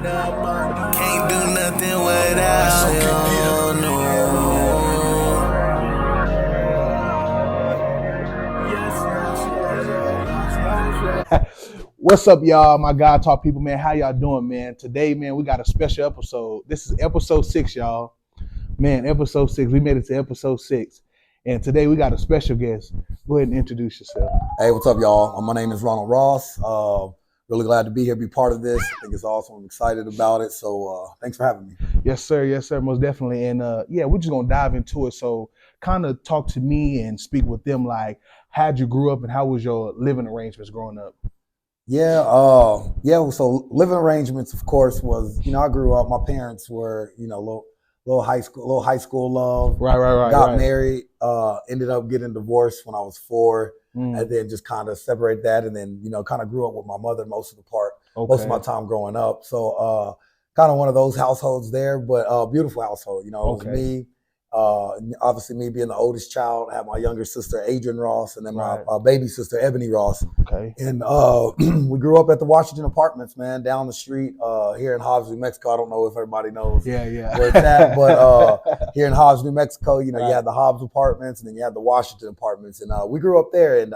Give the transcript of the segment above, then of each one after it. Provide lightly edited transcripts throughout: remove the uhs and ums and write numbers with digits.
Can't do nothing without you, no. What's up, y'all? My God Talk people, man. How y'all doing, man? Today, man, we got a special episode. This is episode 6, y'all. Man, episode 6. We made it to episode 6. And today we got a special guest. Go ahead and introduce yourself. Hey, what's up, y'all? My name is Ronald Ross. Really glad to be here, be part of this. I think it's awesome. I'm excited about it. So thanks for having me. Yes, sir. Yes, sir. Most definitely. And yeah, we're just gonna dive into it. So kind of talk to me and speak with them like how'd you grew up and how was your living arrangements growing up? Yeah, So living arrangements, of course, was I grew up. My parents were little high school love. Right. Got married. Ended up getting divorced when I was 4, and then just kind of separate that, and then kind of grew up with my mother most of the part, most of my time growing up. So kind of one of those households there, but beautiful household. It was me. Obviously, me being the oldest child, I had my younger sister Adrian Ross, and then my baby sister Ebony Ross. Okay. And we grew up at the Washington Apartments, man, down the street here in Hobbs, New Mexico. I don't know if everybody knows Yeah. where it's at, but here in Hobbs, New Mexico, you had the Hobbs Apartments, and then you had the Washington Apartments, and we grew up there. And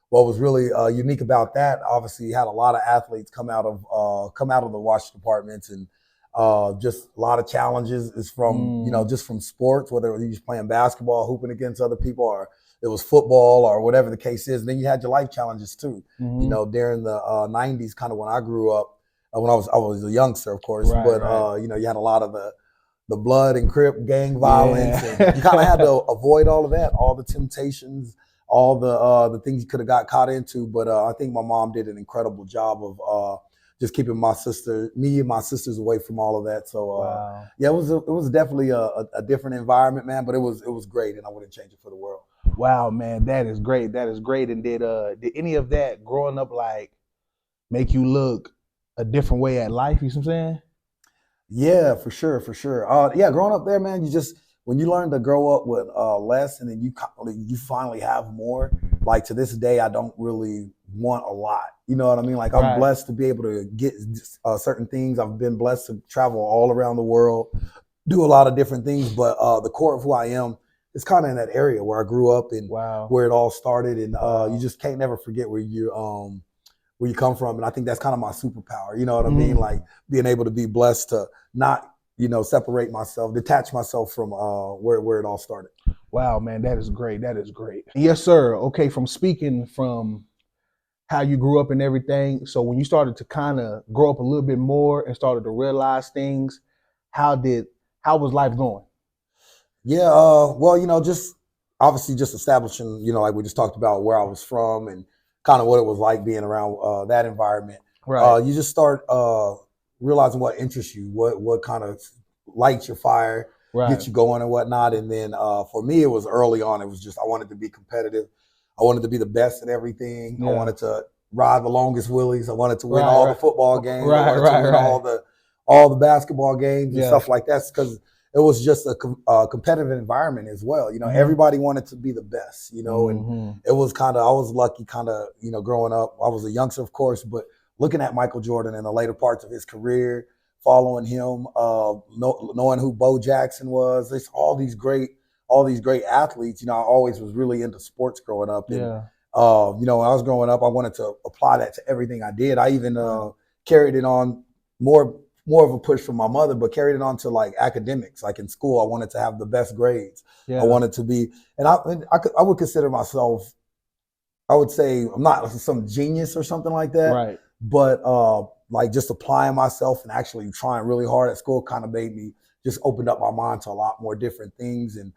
what was really unique about that, obviously, you had a lot of athletes come out of the Washington Apartments, and just a lot of challenges is from just from sports, whether you're just playing basketball, hooping against other people, or it was football or whatever the case is. And then you had your life challenges too. During the 90s, kind of when I grew up, when I was a youngster, of course, but you had a lot of the blood and Crip gang violence, and you kind of had to avoid all of that, all the temptations, all the things you could have got caught into. But I think my mom did an incredible job of just keeping me and my sisters away from all of that. So yeah, it was definitely a different environment, man. But it was great, and I wouldn't change it for the world. Wow, man, that is great. That is great. And did any of that growing up like make you look a different way at life? You see what I'm saying? Yeah, for sure. Yeah, growing up there, man, when you learn to grow up with less, and then you finally have more. Like to this day, I don't really want a lot. You know what I mean? Like I'm blessed to be able to get certain things. I've been blessed to travel all around the world, do a lot of different things. But the core of who I am is kind of in that area where I grew up and where it all started. And you just can't never forget where you come from. And I think that's kind of my superpower. You know what I mean? Like being able to be blessed to not separate myself, detach myself from where it all started. Wow, man, that is great. That is great. Yes, sir. Okay, from speaking from how you grew up and everything. So when you started to kind of grow up a little bit more and started to realize things, how was life going? Yeah, well, just obviously just establishing, like we just talked about where I was from and kind of what it was like being around that environment. Right. You just start realizing what interests you, what kind of lights your fire, get you going and whatnot. And then for me, it was early on. It was just I wanted to be competitive. I wanted to be the best at everything. Yeah. I wanted to ride the longest willies. I wanted to win all the football games. I wanted to win all the basketball games and stuff like that, because it was just a competitive environment as well. Everybody wanted to be the best, and it was I was lucky growing up. I was a youngster, of course, but looking at Michael Jordan in the later parts of his career, following him, knowing who Bo Jackson was, there's all these great athletes. I always was really into sports growing up. And, when I was growing up, I wanted to apply that to everything I did. I even carried it on more of a push from my mother, but carried it on to like academics. Like in school, I wanted to have the best grades. I wanted to be, and I would consider myself, I would say I'm not some genius or something like that. Right. But like just applying myself and actually trying really hard at school kind of made me just opened up my mind to a lot more different things. And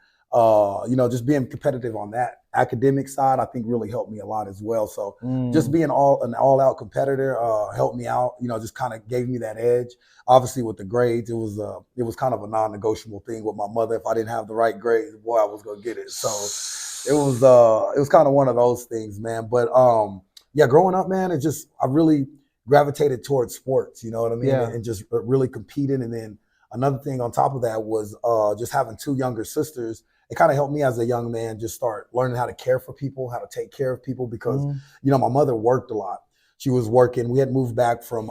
just being competitive on that academic side, I think really helped me a lot as well. So just being an all-out competitor helped me out, just kind of gave me that edge. Obviously with the grades, it was kind of a non-negotiable thing with my mother. If I didn't have the right grades, boy, I was going to get it. So it was kind of one of those things, man. But yeah, growing up, man, I really gravitated towards sports, you know what I mean? Yeah. And just really competing. And then another thing on top of that was just having 2 younger sisters. It kind of helped me as a young man just start learning how to care for people, how to take care of people, because, my mother worked a lot. She was working. We had moved back from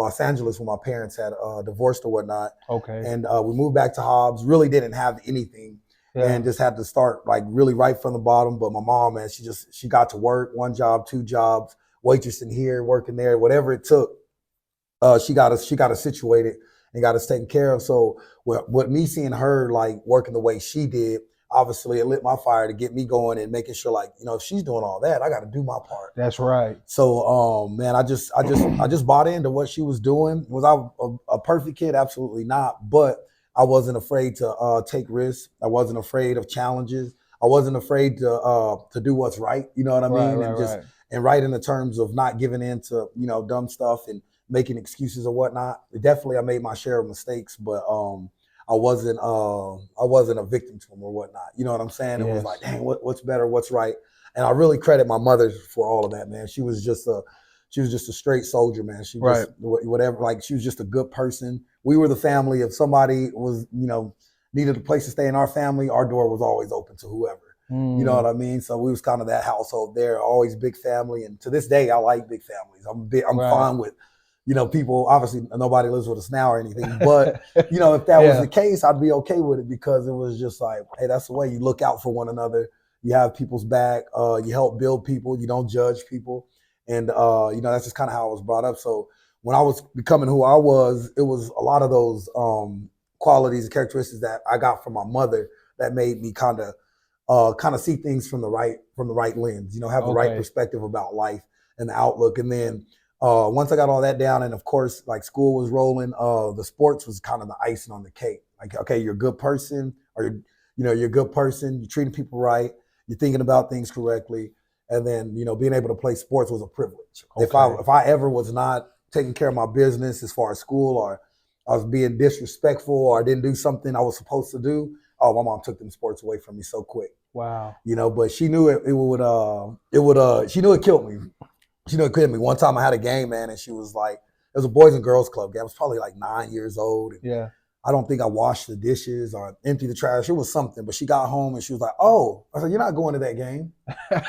Los Angeles when my parents had divorced or whatnot. Okay. And we moved back to Hobbs. Really didn't have anything, and just had to start like really right from the bottom. But my mom, man, she got to work, 1 job, 2 jobs, waitressing here, working there, whatever it took. She got us situated and got us taken care of. So with me seeing her like working the way she did, obviously it lit my fire to get me going and making sure like, if she's doing all that, I got to do my part. That's right. So, man, I just bought into what she was doing. Was I a perfect kid? Absolutely not. But I wasn't afraid to take risks. I wasn't afraid of challenges. I wasn't afraid to do what's right. You know what I mean? And right in the terms of not giving in to, dumb stuff and making excuses or whatnot. Definitely, I made my share of mistakes, but I wasn't a victim to them or whatnot. You know what I'm saying? Yes. It was like, dang, what's better, what's right? And I really credit my mother for all of that, man. She was just a straight soldier, man. She was whatever, like she was just a good person. We were the family. If somebody was, needed a place to stay in our family, our door was always open to whoever. You know what I mean? So we was kind of that household there, always big family. And to this day, I like big families. I'm fine with, people, obviously nobody lives with us now or anything, but if that was the case, I'd be okay with it because it was just like, hey, that's the way you look out for one another. You have people's back, you help build people, you don't judge people. And, that's just kind of how I was brought up. So when I was becoming who I was, it was a lot of those qualities and characteristics that I got from my mother that made me kind of see things from the right lens, have the right perspective about life and the outlook. And then once I got all that down, and of course, like school was rolling, the sports was kind of the icing on the cake. Like, okay, you're a good person, or you're a good person, you're treating people right, you're thinking about things correctly. And then, being able to play sports was a privilege. Okay. If I ever was not taking care of my business as far as school, or I was being disrespectful, or I didn't do something I was supposed to do, my mom took them sports away from me so quick. Wow. But she knew she knew it killed me. She knew it killed me. One time I had a game, man, and she was like, it was a Boys and Girls Club game. I was probably like 9 years old. And I don't think I washed the dishes or emptied the trash. It was something. But she got home and she was like, oh. I said, you're not going to that game.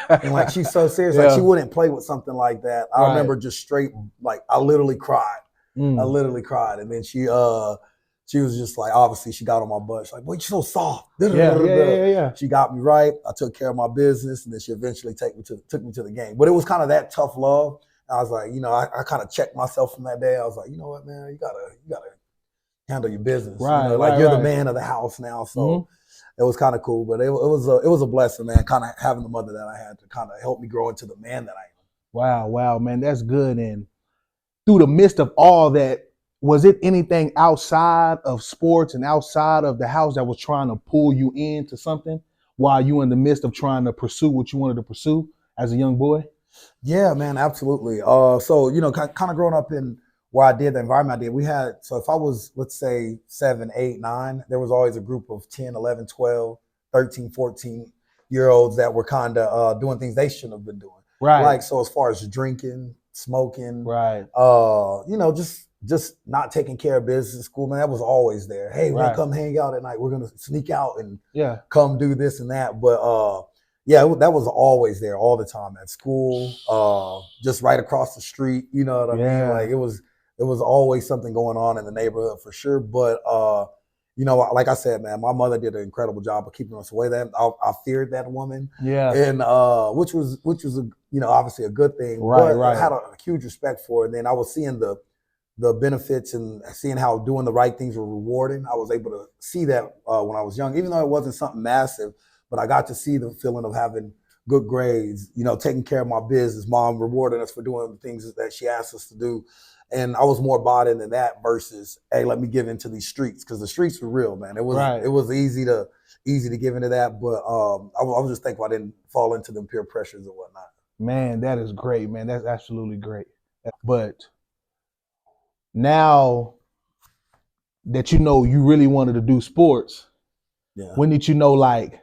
And like, she's so serious. Like, she wouldn't play with something like that. I remember just straight, like, I literally cried. I literally cried. And then she was just like, obviously she got on my butt. She's like, boy, you're so soft. Yeah. She got me right. I took care of my business. And then she eventually took me to the game. But it was kind of that tough love. I was like, I kind of checked myself from that day. I was like, you know what, man, you gotta handle your business. You're the man of the house now. So it was kind of cool. But it was a blessing, man, kind of having the mother that I had to kind of help me grow into the man that I am. Wow, man, that's good. And through the midst of all that, was it anything outside of sports and outside of the house that was trying to pull you into something while you were in the midst of trying to pursue what you wanted to pursue as a young boy? Yeah, man, absolutely. So, kind of growing up in where I did, the environment I did, we had, so if I was, let's say 7, 8, 9, there was always a group of 10, 11, 12, 13, 14-year-olds that were kind of doing things they shouldn't have been doing. Right. Like, so as far as drinking, smoking, right. Just not taking care of business in school, man, that was always there. Hey, we're gonna come hang out at night. We're gonna sneak out and come do this and that. But that was always there all the time at school, just right across the street. You know what I mean? Like it was always something going on in the neighborhood for sure. But like I said, man, my mother did an incredible job of keeping us away. That I feared that woman. Yeah. And which was obviously a good thing. Right. I had a huge respect for it. And then I was seeing the benefits and seeing how doing the right things were rewarding. I was able to see that when I was young, even though it wasn't something massive, but I got to see the feeling of having good grades, taking care of my business, mom rewarding us for doing the things that she asked us to do. And I was more bought into that versus, hey, let me give into these streets, because the streets were real, man. It was easy to give into that, but I was just thankful I didn't fall into them peer pressures and whatnot. Man, that is great, man. That's absolutely great. But now that you really wanted to do sports, when did you know, like,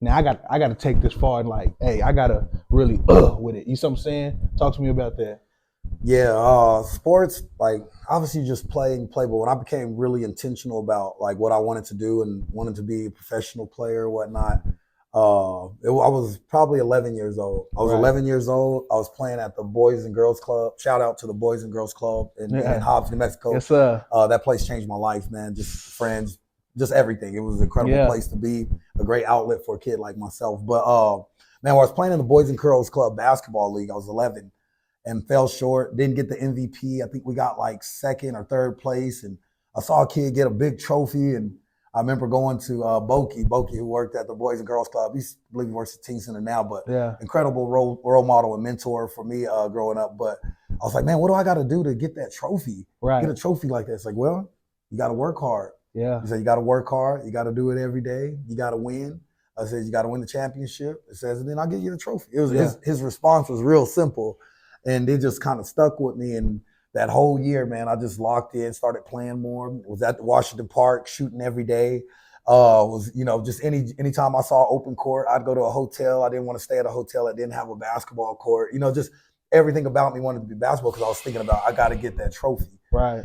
now I got to take this far and like, hey, I got to really with it. You see what I'm saying? Talk to me about that. Yeah, sports, like obviously just play, but when I became really intentional about like what I wanted to do and wanted to be a professional player or whatnot, I was probably 11 years old. I was 11 years old. I was playing at the Boys and Girls Club. Shout out to the Boys and Girls Club in Hobbs, New Mexico. Yes, sir. That place changed my life, man. Just friends, just everything. It was an incredible place to be, a great outlet for a kid like myself. But man, when I was playing in the Boys and Girls Club basketball league, I was 11 and fell short. Didn't get the MVP. I think we got like second or third place. And I saw a kid get a big trophy, and I remember going to Boki, who worked at the Boys and Girls Club. I believe he works at Teen Center now, but incredible role model and mentor for me growing up. But I was like, man, what do I got to do to get that trophy? Get a trophy like that. It's like, well, you got to work hard. He said, you got to work hard. You got to do it every day. You got to win. I said, you got to win the championship. It says, and then I'll get you the trophy. It was his response was real simple, and it just kind of stuck with me. And that whole year, man, I just locked in, started playing more. Was at the Washington Park, shooting every day. Was, you know, just anytime I saw open court, I'd go to a hotel. I didn't want to stay at a hotel that didn't have a basketball court. You know, just everything about me wanted to be basketball because I was thinking about I got to get that trophy. Right.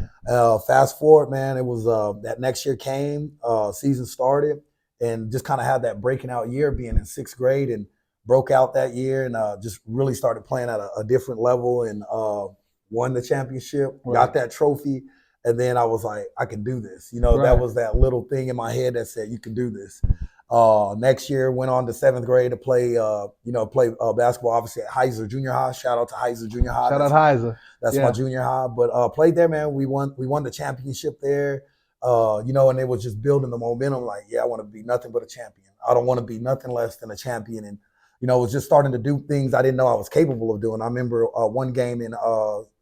Fast forward, man, it was that next year came, season started, and just kind of had that breaking out year being in 6th grade, and broke out that year, and just really started playing at a different level, and won the championship, got that trophy. And then I was like, I can do this. You know, that was that little thing in my head that said, you can do this. Next year, went on to 7th grade to play, basketball, obviously at Heiser Junior High. Shout out to Heiser Junior High. Shout out Heiser. That's my junior high. But played there, man. We won the championship there. You know, and it was just building the momentum. Like, I want to be nothing but a champion. I don't want to be nothing less than a champion. And, you know, was just starting to do things I didn't know I was capable of doing. I remember one game in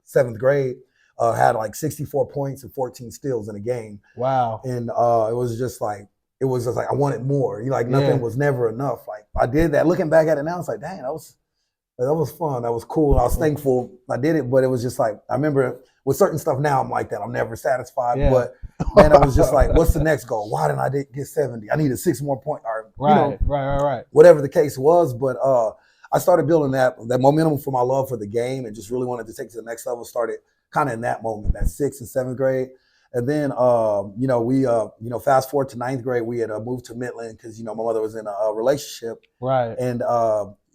7th grade, had like 64 points and 14 steals in a game. Wow. And it was just like I wanted more. You like nothing was never enough. Like I did that. Looking back at it now, it's like, dang, that was fun. That was cool. I was thankful I did it, but it was just like, I remember with certain stuff now, I'm like that. I'm never satisfied. But then I was just like, what's the next goal? Why didn't I get 70? I needed 6 more points. Right. Whatever the case was. But I started building that momentum for my love for the game, and just really wanted to take it to the next level. Started kind of in that moment, that 6th and 7th grade. And then, we fast forward to 9th grade, we had moved to Midland because, my mother was in a relationship. Right. And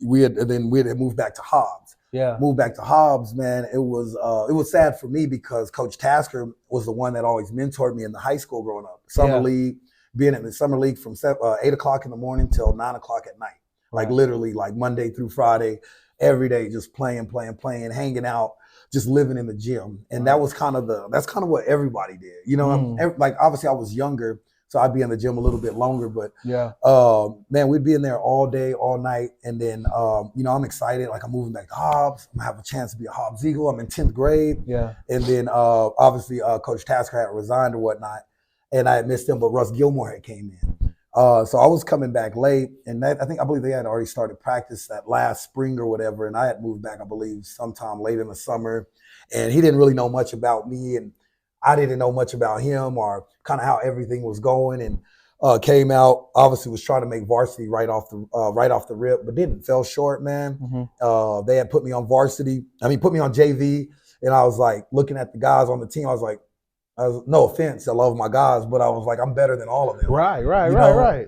we had moved back to Hobbs. Moved back to Hobbs, man. It was sad for me because Coach Tasker was the one that always mentored me in the high school growing up. Summer league, being in the summer league from 8 o'clock in the morning till 9 o'clock at night. Like literally like Monday through Friday, every day, just playing, hanging out, just living in the gym. And that's kind of what everybody did. You know, like obviously I was younger, so I'd be in the gym a little bit longer, but man, we'd be in there all day, all night. And then, I'm excited. Like I'm moving back to Hobbs. I'm gonna have a chance to be a Hobbs Eagle. I'm in 10th grade. And then obviously Coach Tasker had resigned or whatnot, and I had missed him, but Russ Gilmore had came in. So I was coming back late, and I believe they had already started practice that last spring or whatever, and I had moved back, I believe, sometime late in the summer, and he didn't really know much about me, and I didn't know much about him or kind of how everything was going, and came out, obviously was trying to make varsity right off the rip, but didn't, fell short, man. They had put me on JV, and I was like looking at the guys on the team, I was like, no offense, I love my guys, but I was like, I'm better than all of them. Right.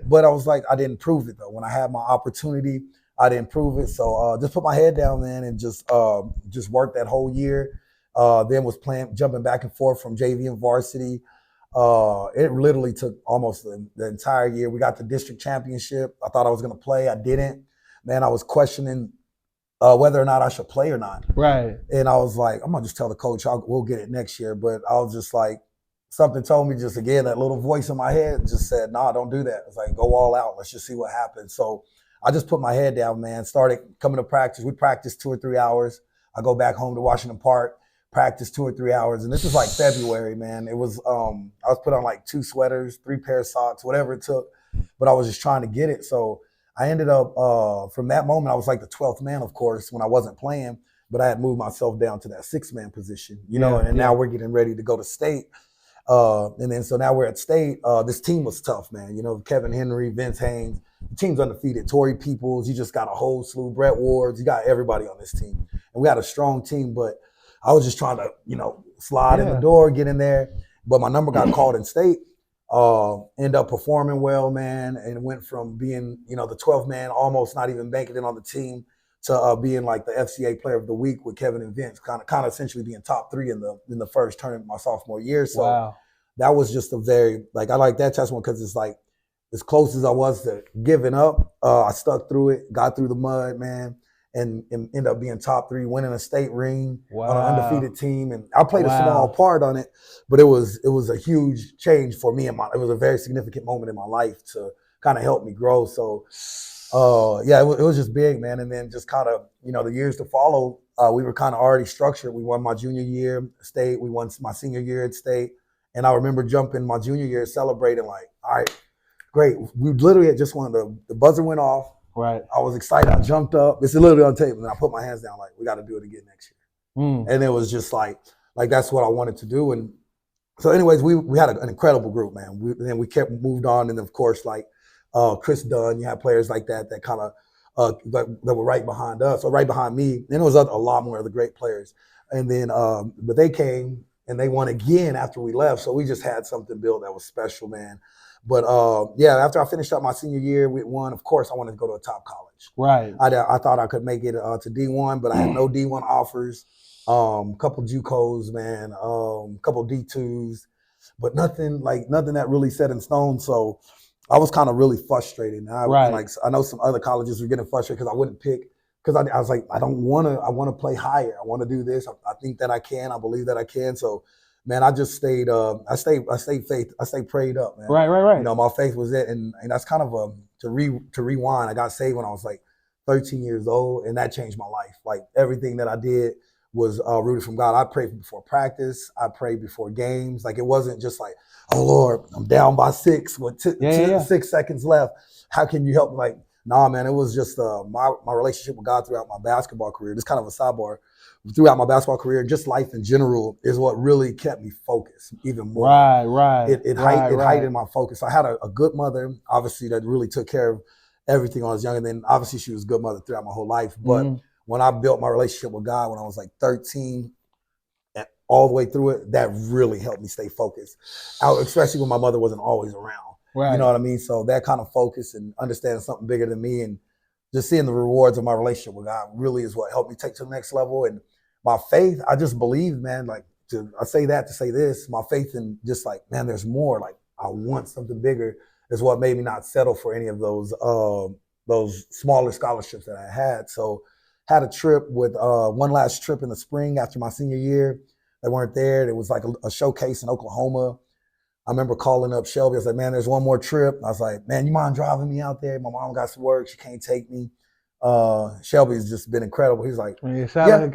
But I was like, I didn't prove it though. When I had my opportunity, I didn't prove it. So just put my head down then and just worked that whole year. Then was jumping back and forth from JV and varsity. It literally took almost the entire year. We got the district championship. I thought I was going to play. I didn't. Man, I was questioning whether or not I should play or not. Right. And I was like, I'm going to just tell the coach, we'll get it next year. But I was just like, something told me just again, that little voice in my head just said, nah, don't do that. It's like, go all out. Let's just see what happens. So I just put my head down, man, started coming to practice. We practiced 2 or 3 hours. I go back home to Washington Park, practice 2 or 3 hours. And this was like February, man. It was, I was put on like 2 sweaters, 3 pair of socks, whatever it took. But I was just trying to get it. So I ended up, from that moment, I was like the 12th man, of course, when I wasn't playing, but I had moved myself down to that 6th man position, and now we're getting ready to go to state. And then, so now we're at state. This team was tough, man. Kevin Henry, Vince Haynes, the team's undefeated. Torrey Peoples, you just got a whole slew. Brett Wards, you got everybody on this team. And we had a strong team, but I was just trying to, slide in the door, get in there. But my number got called in state. End up performing well, man, and went from being, the 12th man, almost not even making it on the team, to being like the FCA Player of the Week with Kevin and Vince, kind of essentially being top 3 in the first tournament my sophomore year. So that was just a very, I like that testimony because it's like as close as I was to giving up, I stuck through it, got through the mud, man, and ended up being top 3, winning a state ring on an undefeated team. And I played a small part on it, but it was a huge change for me. It was a very significant moment in my life to kind of help me grow. So, it was just big, man. And then just kind of, the years to follow, we were kind of already structured. We won my junior year at state. We won my senior year at state. And I remember jumping my junior year, celebrating like, all right, great. We literally had just won. The buzzer went off. Right. I was excited. I jumped up. It's literally on tape. And I put my hands down like, we got to do it again next year. And it was just like that's what I wanted to do. And so anyways, we had an incredible group, man. Then we kept moved on. And then, of course, Chris Dunn, you had players like that kind of that were right behind us or right behind me. And there was a lot more of the great players. And then, but they came and they won again after we left. So we just had something built that was special, man. But after I finished up my senior year with one, of course, I wanted to go to a top college. Right. I thought I could make it to D1, but I had no D1 offers. Couple JUCOs, man. Couple D2s, but nothing that really set in stone. So I was kind of really frustrated. And I know some other colleges were getting frustrated because I wouldn't pick. Because I was like, I want to play higher. I want to do this. I think that I can. I believe that I can. So. Man, I just stayed. I stayed prayed up, man. Right. My faith was it, and that's kind of to rewind. I got saved when I was like 13 years old, and that changed my life. Like everything that I did was rooted from God. I prayed before practice. I prayed before games. Like it wasn't just like, oh Lord, I'm down by 6 with 6 seconds left. How can you help me? Like, nah, man. It was just my relationship with God throughout my basketball career. Just kind of a sidebar. Throughout my basketball career, just life in general is what really kept me focused even more. Right. It heightened my focus. I had a good mother, obviously, that really took care of everything when I was young. And then obviously she was a good mother throughout my whole life. But when I built my relationship with God when I was like 13, all the way through it, that really helped me stay focused. Especially when my mother wasn't always around. Right. You know what I mean? So that kind of focus and understanding something bigger than me and just seeing the rewards of my relationship with God really is what helped me take to the next level. And my faith, I just believe, man, I say that to say this, my faith in just like, man, there's more. Like I want something bigger is what made me not settle for any of those smaller scholarships that I had. So had a trip with one last trip in the spring after my senior year. They weren't there. It was like a showcase in Oklahoma. I remember calling up Shelby. I was like, man, there's one more trip. I was like, man, you mind driving me out there? My mom got some work. She can't take me. Shelby's just been incredible. He's like, shout out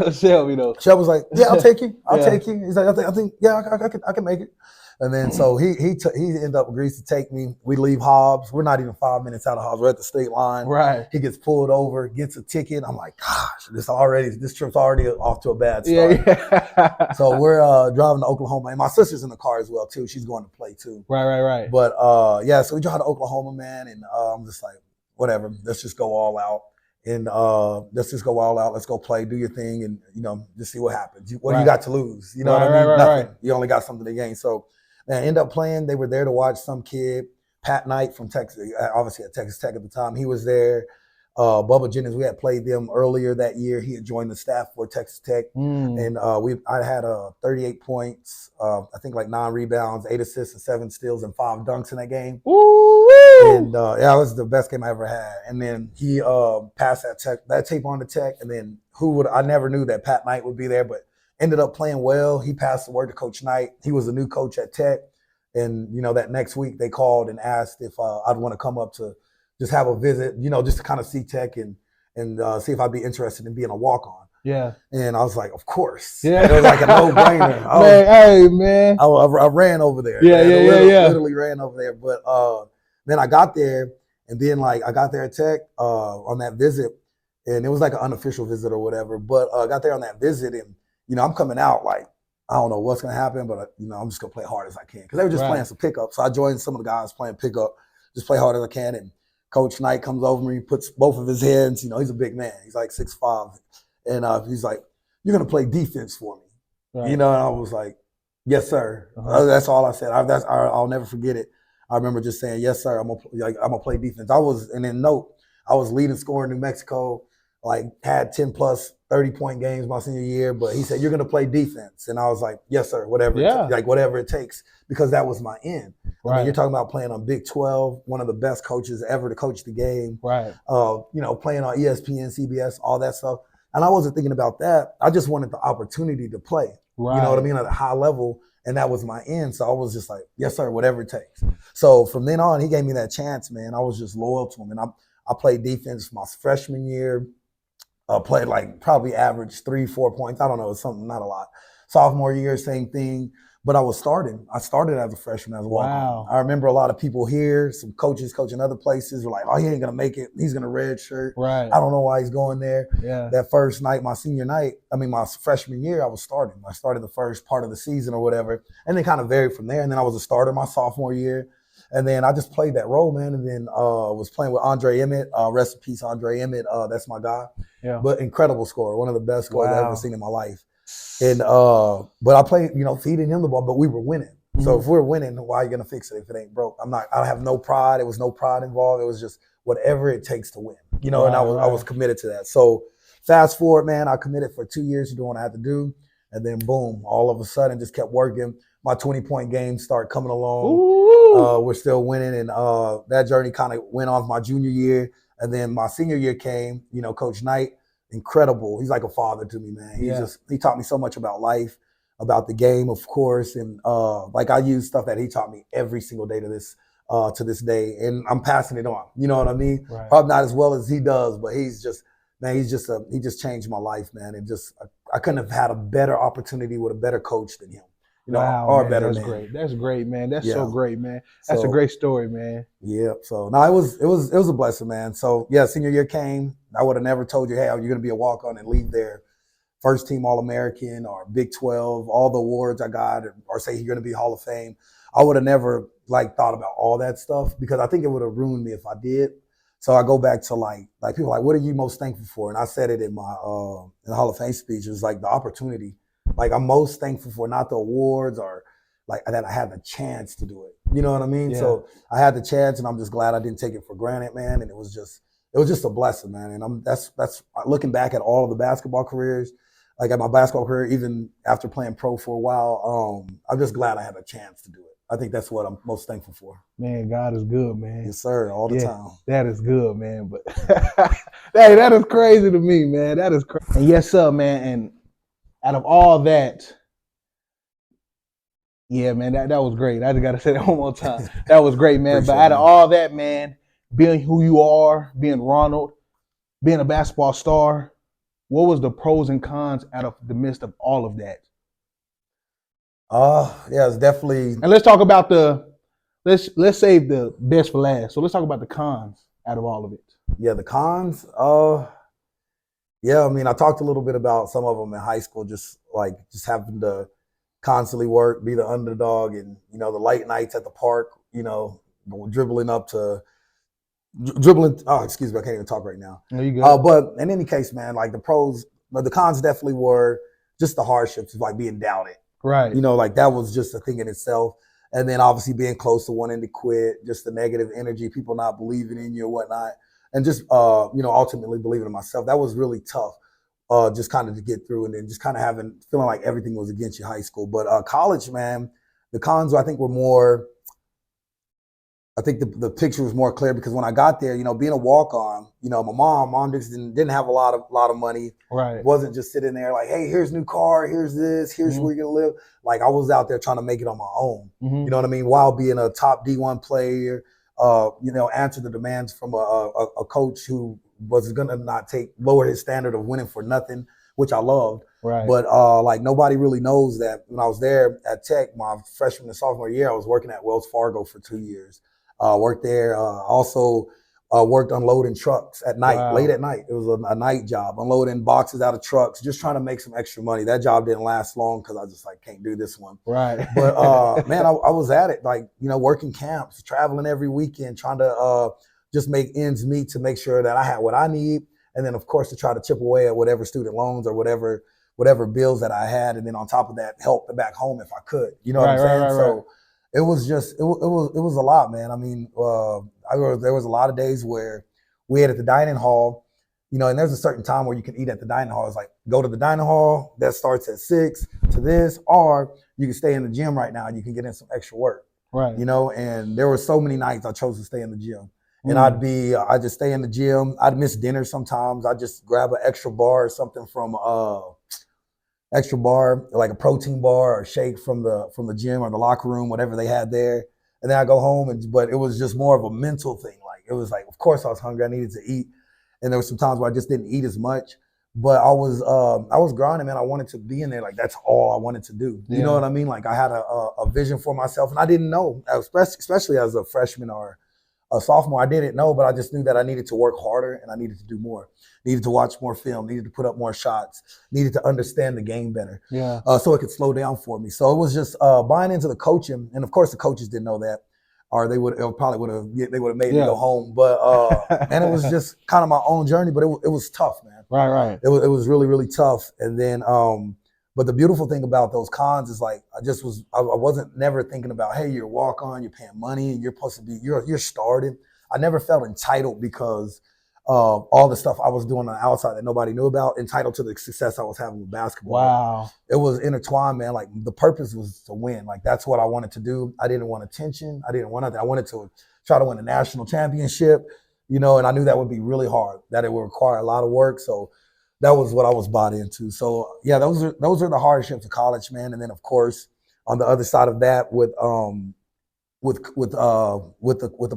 to Shelby though. Shelby was like, yeah, I'll take you. I'll take you. He's like, I think, yeah, I can make it. And then so he ended up agrees to take me. We leave Hobbs. We're not even 5 minutes out of Hobbs. We're at the state line. Right. He gets pulled over, gets a ticket. I'm like, gosh, this trip's already off to a bad start. Yeah. So we're driving to Oklahoma, and my sister's in the car as well too. She's going to play too. Right. But so we drive to Oklahoma, man, and I'm just like, whatever. Let's just go all out. And let's go play, do your thing, and just see what happens. What do you got to lose? You know what I mean? Nothing. Right. You only got something to gain. So man, end up playing. They were there to watch some kid, Pat Knight from Texas, obviously at Texas Tech at the time. He was there. Bubba Jennings, we had played them earlier that year. He had joined the staff for Texas Tech, and I had 38 points, I think like 9 rebounds, 8 assists, and 7 steals, and 5 dunks in that game. Woo-woo! And it was the best game I ever had. And then he passed that tape on to Tech, and then I never knew that Pat Knight would be there, but ended up playing well. He passed the word to Coach Knight. He was a new coach at Tech, and that next week they called and asked if I'd want to come up to just have a visit, just to kind of see Tech and see if I'd be interested in being a walk-on. Yeah. And I was like, of course. Yeah. It was like a no-brainer. I ran over there. Yeah. Literally ran over there. But then I got there, and then I got there at Tech on that visit, and it was like an unofficial visit or whatever. But I got there on that visit, and I'm coming out like, I don't know what's gonna happen, but I'm just gonna play hard as I can because they were just playing some pickup. So I joined some of the guys playing pickup, just play hard as I can. And Coach Knight comes over me, puts both of his hands. He's a big man. He's like 6'5", and he's like, "You're gonna play defense for me," right. And I was like, Yes, sir. That's all I said. I'll never forget it. I remember just saying, "Yes, sir. I'm gonna play defense." And then note, I was leading scorer in New Mexico. Like had 10 plus 30-point games my senior year, but he said, "You're gonna play defense," and I was like, "Yes, sir. Whatever, whatever it takes," because that was my end. I mean, you're talking about playing on Big 12, one of the best coaches ever to coach the game. Right. Playing on ESPN, CBS, all that stuff. And I wasn't thinking about that. I just wanted the opportunity to play. Right. You know what I mean? At a high level. And that was my end. So I was just like, yes, sir, whatever it takes. So from then on, he gave me that chance, man. I was just loyal to him. And I played defense my freshman year. Played like probably average 3-4 points. I don't know, something, not a lot. Sophomore year, same thing. But I started as a freshman as a walk-on. Wow. I remember a lot of people here, some coaches coaching other places were like, "Oh, he ain't gonna make it. He's gonna redshirt." Right. I don't know why he's going there. Yeah. That first night, my freshman year, I was starting. I started the first part of the season or whatever, and then kind of varied from there. And then I was a starter my sophomore year, and then I just played that role, man. And then was playing with Andre Emmett. Rest in peace, Andre Emmett. That's my guy. Yeah. But incredible scorer, one of the best scorers I've ever seen in my life. And but I played, feeding him the ball, but we were winning. Mm-hmm. So if we're winning, why are you gonna fix it if it ain't broke? I have no pride. It was no pride involved. It was just whatever it takes to win. And I was committed to that. So fast forward, man, I committed for 2 years to do what I had to do. And then boom, all of a sudden just kept working. My 20-point games started coming along. We're still winning. And that journey kind of went on my junior year. And then my senior year came, Coach Knight, incredible. He's like a father to me, man. He taught me so much about life, about the game, of course. And I use stuff that he taught me every single day to this day. And I'm passing it on. You know what I mean? Right. Probably not as well as he does, but he just changed my life, man. And I couldn't have had a better opportunity with a better coach than him. Wow, or man, better that's man. Great. That's great, man. That's so great, man. That's a great story, man. Yeah. So no, it was a blessing, man. So yeah, senior year came. I would have never told you, hey, you're gonna be a walk-on and leave there. First team All-American or Big 12, all the awards I got, or say you're gonna be Hall of Fame. I would have never thought about all that stuff because I think it would have ruined me if I did. So I go back to like people what are you most thankful for? And I said it in my in the Hall of Fame speech. It was the opportunity. I'm most thankful for not the awards or that I had the chance to do it. You know what I mean? Yeah. So I had the chance, and I'm just glad I didn't take it for granted, man. And it was just a blessing, man. And that's looking back at all of the basketball careers, at my basketball career, even after playing pro for a while. I'm just glad I had a chance to do it. I think that's what I'm most thankful for. Man, God is good, man. Yes, sir, all the time. That is good, man. But hey, that is crazy to me, man. That is crazy. And yes, sir, man. And out of all that, yeah, man, that was great. I just got to say that one more time. That was great, man. But out of all that, man, being who you are, being Ronald, being a basketball star, what was the pros and cons out of the midst of all of that? Yeah, it's definitely. And let's talk about let's save the best for last. So let's talk about the cons out of all of it. Yeah, the cons. Yeah, I mean, I talked a little bit about some of them in high school, just having to constantly work, be the underdog, and the late nights at the park, dribbling. Oh, excuse me, I can't even talk right now. No, you good. But in any case, man, the cons definitely were just the hardships of being doubted. Right. That was just a thing in itself. And then obviously being close to wanting to quit, just the negative energy, people not believing in you or whatnot. And just, ultimately believing in myself. That was really tough, just kind of to get through. And then just kind of feeling like everything was against you high school. But college, man, the cons, I think, were more, I think the picture was more clear because when I got there, being a walk-on, my mom just didn't have a lot of money. Right. Wasn't just sitting there hey, here's a new car, here's this, here's where you're going to live. I was out there trying to make it on my own. Mm-hmm. You know what I mean? While being a top D1 player, answer the demands from a coach who was going to lower his standard of winning for nothing, which I loved. Right. But nobody really knows that when I was there at Tech, my freshman and sophomore year, I was working at Wells Fargo for 2 years. Worked there. Also worked unloading trucks at night, late at night. It was a night job, unloading boxes out of trucks, just trying to make some extra money. That job didn't last long because I just can't do this one. Right. But man, I was at it, working camps, traveling every weekend, trying to just make ends meet to make sure that I had what I need. And then of course to try to chip away at whatever student loans or whatever whatever bills that I had, and then on top of that, help back home if I could. You know what I'm saying? So it was just it was a lot, man. I mean, there was a lot of days where we ate at the dining hall, you know, and there's a certain time where you can eat at the dining hall. It's like, go to the dining hall, that starts at 6 to this, or you can stay in the gym right now and you can get in some extra work. Right. You know, and there were so many nights I chose to stay in the gym. And I'd just stay in the gym. I'd miss dinner sometimes. I'd just grab an extra bar or something from extra bar, like a protein bar or a shake from the gym or the locker room, whatever they had there. And then I go home, but it was just more of a mental thing. Like, it was like, of course I was hungry. I needed to eat. And there were some times where I just didn't eat as much. But I was grinding, man. I wanted to be in there. Like, that's all I wanted to do. You know what I mean? Like, I had a vision for myself, and I didn't know, especially as a freshman or a sophomore, I didn't know, but I just knew that I needed to work harder and I needed to do more. Needed to watch more film, needed to put up more shots, needed to understand the game better. Yeah. So it could slow down for me. So it was just buying into the coaching, and of course the coaches didn't know that, or they would have made me go home. But and it was just kind of my own journey, but it was tough, man. Right. It was really, really tough. And then but the beautiful thing about those cons is, like, I wasn't never thinking about, hey, you're a walk-on, you're paying money, and you're supposed to be, you're starting. I never felt entitled because of all the stuff I was doing on the outside that nobody knew about, entitled to the success I was having with basketball. Wow. It was intertwined, man. Like, the purpose was to win. Like, that's what I wanted to do. I didn't want attention. I didn't want nothing. I wanted to try to win a national championship, you know, and I knew that would be really hard, that it would require a lot of work. So that was what I was bought into. So yeah, those are the hardships of college, man. And then, of course, on the other side of that, with the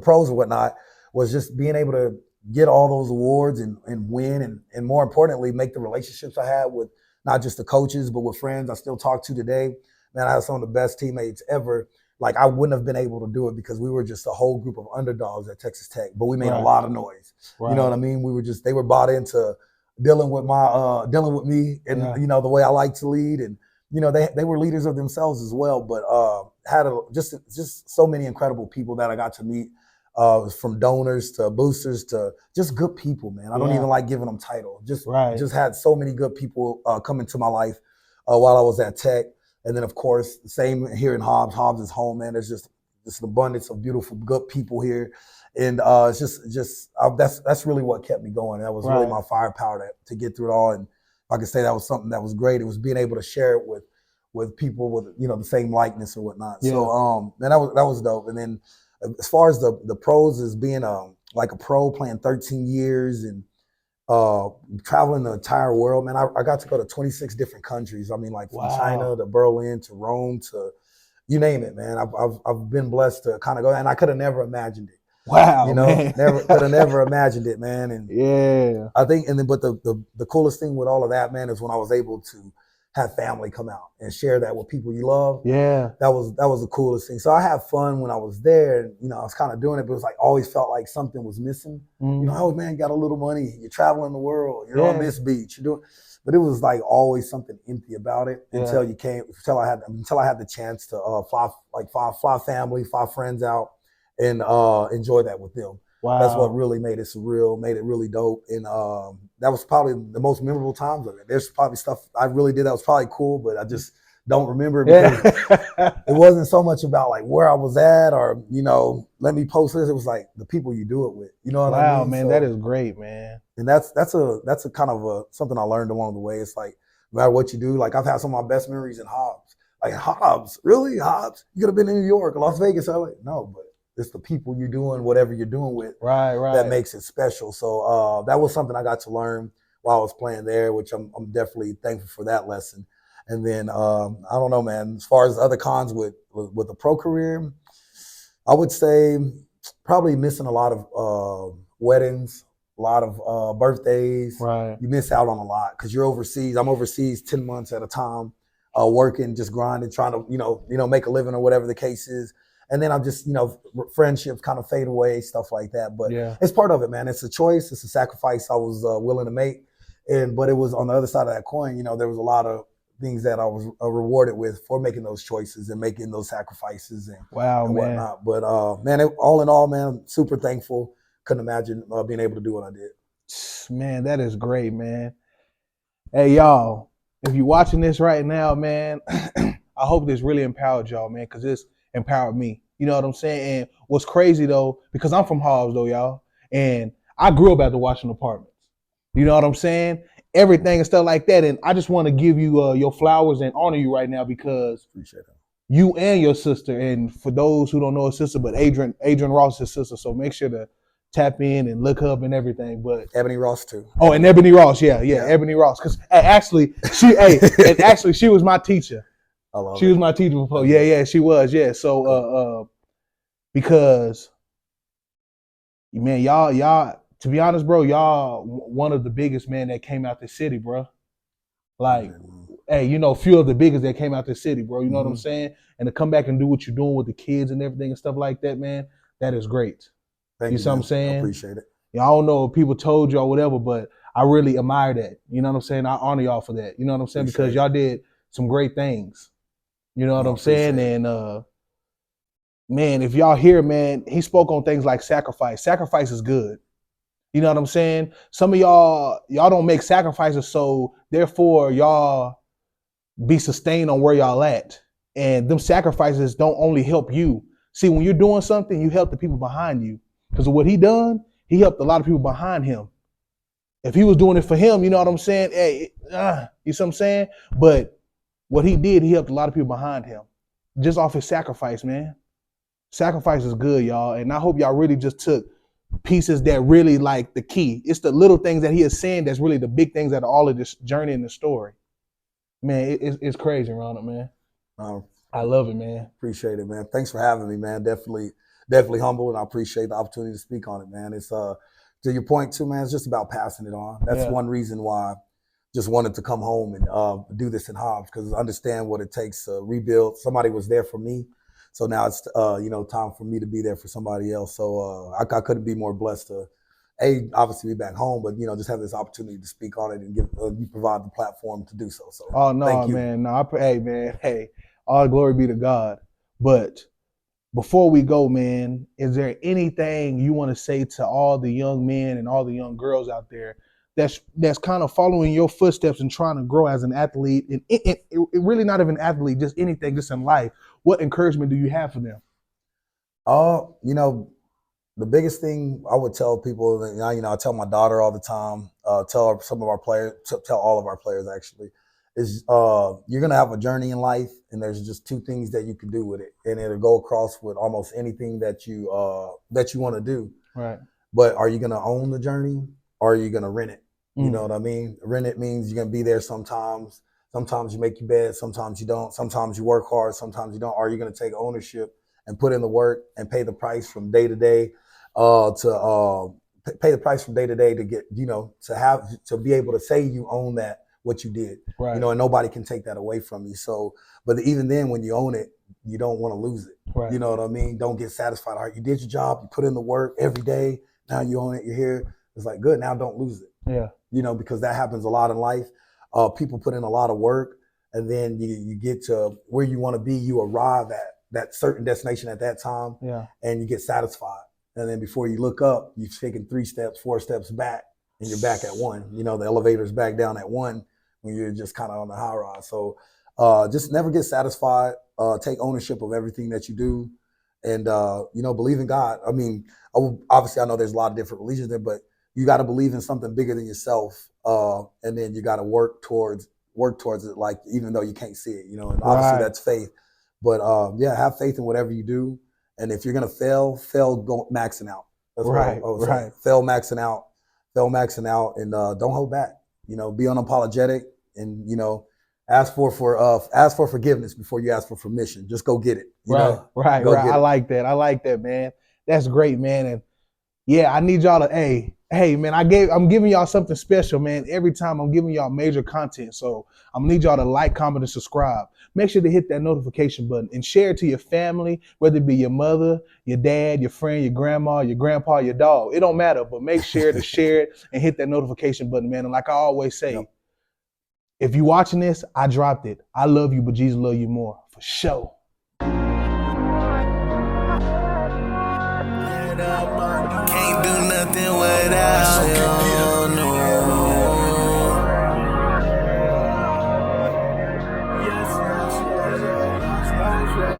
pros and whatnot, was just being able to get all those awards and win, and more importantly, make the relationships I had with not just the coaches, but with friends I still talk to today. Man, I had some of the best teammates ever. Like, I wouldn't have been able to do it because we were just a whole group of underdogs at Texas Tech, but we made a lot of noise. Right. You know what I mean? They were bought into dealing with me and you know, the way I like to lead, and you know, they were leaders of themselves as well, but had just so many incredible people that I got to meet, from donors to boosters to just good people, man. I don't even like giving them title. Just had so many good people come into my life while I was at Tech. And then, of course, the same here in Hobbs. Hobbs is home, man. There's just an abundance of beautiful, good people here. And it's that's really what kept me going. That was really my firepower to get through it all. And if I could say that was something that was great, it was being able to share it with people with, you know, the same likeness or whatnot. Yeah. So man, that was dope. And then as far as the pros, is being like a pro, playing 13 years and traveling the entire world, man. I got to go to 26 different countries. I mean, like from China to Berlin to Rome to you name it, man. I've been blessed to kind of go, and I could have never imagined it. Wow, you know, man. could have never imagined it, man. And yeah, I think, and then, but the coolest thing with all of that, man, is when I was able to have family come out and share that with people you love. Yeah, that was the coolest thing. So I had fun when I was there, and you know, I was kind of doing it, but it was like always felt like something was missing. You know, oh man, you got a little money, you're traveling the world, you're on this beach, you're doing, but it was like always something empty about it until I had the chance to fly family, fly friends out, and enjoy that with them. Wow. That's what really made it surreal, made it really dope. And that was probably the most memorable times of it. There's probably stuff I really did that was probably cool, but I just don't remember it because it wasn't so much about like where I was at or, you know, let me post this. It was like the people you do it with. You know what I mean? Wow, man, so, that is great, man. And that's a kind of something I learned along the way. It's like no matter what you do, like I've had some of my best memories in Hobbs. Like Hobbs, really? Hobbs? You could have been in New York, Las Vegas, LA. No, but it's the people you're doing whatever you're doing with that makes it special. So that was something I got to learn while I was playing there, which I'm definitely thankful for that lesson. And then I don't know, man, as far as other cons with the pro career, I would say probably missing a lot of weddings, a lot of birthdays. Right. You miss out on a lot because you're overseas. I'm overseas 10 months at a time, working, just grinding, trying to, you know, make a living or whatever the case is. And then I'm just, you know, friendships kind of fade away, stuff like that. But it's part of it, man. It's a choice. It's a sacrifice I was willing to make. But it was on the other side of that coin, you know, there was a lot of things that I was rewarded with for making those choices and making those sacrifices and whatnot. But man, all in all, man, I'm super thankful. Couldn't imagine being able to do what I did. Man, that is great, man. Hey, y'all. if you're watching this right now, man, I hope this really empowered y'all, man, because it's empowered me. You know what I'm saying? And what's crazy though, because I'm from Hobbs though, y'all, and I grew up at the Washington Apartments. You know what I'm saying? Everything and stuff like that. And I just want to give you your flowers and honor you right now because appreciate that. You and your sister, and for those who don't know her sister, but Adrian Ross is sister, so make sure to tap in and look her up and everything. But Ebony Ross too. Oh, and Ebony Ross, yeah, Ebony Ross, because actually she was my teacher. I love she was my teacher before. Yeah, she was. Yeah, so because man, y'all, to be honest, bro, y'all one of the biggest men that came out the city, bro. Like. Hey, you know, few of the biggest that came out the city, bro. You know what I'm saying? And to come back and do what you're doing with the kids and everything and stuff like that, man, that is great. Thank you see what I'm saying? I appreciate it. Yeah, I don't know if people told you or whatever, but I really admire that. You know what I'm saying? I honor y'all for that. You know what I'm saying? Because y'all did some great things. You know what I'm saying? And man, if y'all hear, man, he spoke on things like sacrifice. Sacrifice is good. You know what I'm saying? Some of y'all don't make sacrifices, so therefore y'all be sustained on where y'all at. And them sacrifices don't only help you. See, when you're doing something, you help the people behind you. Because of what he done, he helped a lot of people behind him. If he was doing it for him, you know what I'm saying? Hey, you see what I'm saying? But what he did, he helped a lot of people behind him. Just off his sacrifice, man. Sacrifice is good, y'all. And I hope y'all really just took pieces that really like the key. It's the little things that he is saying that's really the big things that are all of this journey in the story. Man, it's crazy, Ronald, man. I love it, man. Appreciate it, man. Thanks for having me, man. Definitely humble, and I appreciate the opportunity to speak on it, man. It's to your point too, man. It's just about passing it on. That's one reason why I just wanted to come home and do this in Hobbs, because I understand what it takes to rebuild. Somebody was there for me, so now it's time for me to be there for somebody else. So I couldn't be more blessed to obviously be back home, but just have this opportunity to speak on it and give you provide the platform to do so. So thank you, man. No, hey, all glory be to God. But before we go, man, is there anything you want to say to all the young men and all the young girls out there that's kind of following your footsteps and trying to grow as an athlete, and it really not even athlete, just anything, just in life? What encouragement do you have for them? The biggest thing I would tell people, I tell my daughter all the time, tell some of our players, tell all of our players actually, is you're gonna have a journey in life, and there's just two things that you can do with it, and it'll go across with almost anything that you want to do. Right. But are you gonna own the journey, or are you gonna rent it? You know what I mean? Rent it means you're gonna be there sometimes. Sometimes you make your bed, sometimes you don't. Sometimes you work hard, sometimes you don't. Are you gonna take ownership and put in the work and pay the price from day to day? Pay the price from day to day to get, to be able to say you own that, what you did, right. And nobody can take that away from you. So, but even then, when you own it, you don't want to lose it. Right. You know what I mean? Don't get satisfied. All right, you did your job, you put in the work every day. Now you own it, you're here. It's like, good, now don't lose it. Yeah. Because that happens a lot in life. People put in a lot of work, and then you get to where you want to be. You arrive at that certain destination at that time, and you get satisfied. And then before you look up, you've taken 3 steps, 4 steps back, and you're back at 1. The elevator's back down at 1 when you're just kind of on the high rise. So just never get satisfied. Take ownership of everything that you do, and believe in God. I mean, obviously I know there's a lot of different religions there, but you got to believe in something bigger than yourself, and then you got to work towards it. Like, even though you can't see it, and obviously that's faith. But have faith in whatever you do. And if you're gonna fail maxing out. That's right. Fail maxing out, and don't hold back. Be unapologetic, and ask for forgiveness before you ask for permission. Just go get it. Right. I like that, man. That's great, man. And yeah, I need y'all to, hey, man, I'm giving y'all something special, man. Every time I'm giving y'all major content. So I'm gonna need y'all to like, comment, and subscribe. Make sure to hit that notification button and share it to your family, whether it be your mother, your dad, your friend, your grandma, your grandpa, your dog. It don't matter, but make sure to share it and hit that notification button, man. And like I always say, if you're watching this, I dropped it. I love you, but Jesus love you more, for sure. Can't do nothing without you.